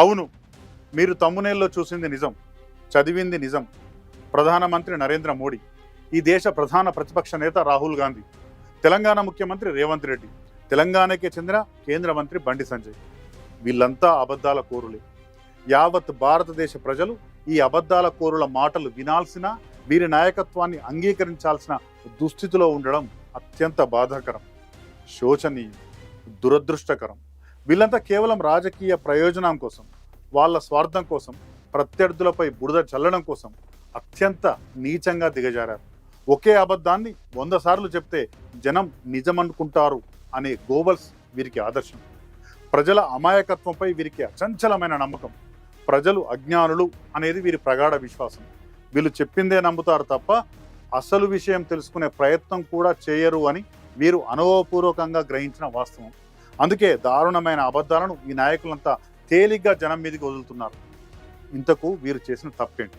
అవును, మీరు తమ్మునేల్లో చూసింది నిజం, చదివింది నిజం. ప్రధానమంత్రి నరేంద్ర మోడీ, ఈ దేశ ప్రధాన ప్రతిపక్ష నేత రాహుల్ గాంధీ, తెలంగాణ ముఖ్యమంత్రి రేవంత్ రెడ్డి, తెలంగాణకే చెందిన కేంద్ర మంత్రి బండి సంజయ్, వీళ్ళంతా అబద్ధాల కోరులే. యావత్ భారతదేశ ప్రజలు ఈ అబద్ధాల కోరుల మాటలు వినాల్సిన, వీరి నాయకత్వాన్ని అంగీకరించాల్సిన దుస్థితిలో ఉండడం అత్యంత బాధాకరం, శోచనీయం, దురదృష్టకరం. వీళ్ళంతా కేవలం రాజకీయ ప్రయోజనం కోసం, వాళ్ళ స్వార్థం కోసం, ప్రత్యర్థులపై బురద చల్లడం కోసం అత్యంత నీచంగా దిగజారారు. ఒకే అబద్ధాన్ని 100 సార్లు చెప్తే జనం నిజమనుకుంటారు అనే గోబల్స్ వీరికి ఆదర్శం. ప్రజల అమాయకత్వంపై వీరికి అచంచలమైన నమ్మకం. ప్రజలు అజ్ఞానులు అనేది వీరి ప్రగాఢ విశ్వాసం. వీళ్ళు చెప్పిందే నమ్ముతారు తప్ప అసలు విషయం తెలుసుకునే ప్రయత్నం కూడా చేయరు అని వీరు అనుభవపూర్వకంగా గ్రహించిన వాస్తవం. అందుకే దారుణమైన అబద్ధాలను ఈ నాయకులంతా తేలిగ్గా జనం మీదకి వదులుతున్నారు. ఇంతకు వీరు చేసిన తప్పేంటి?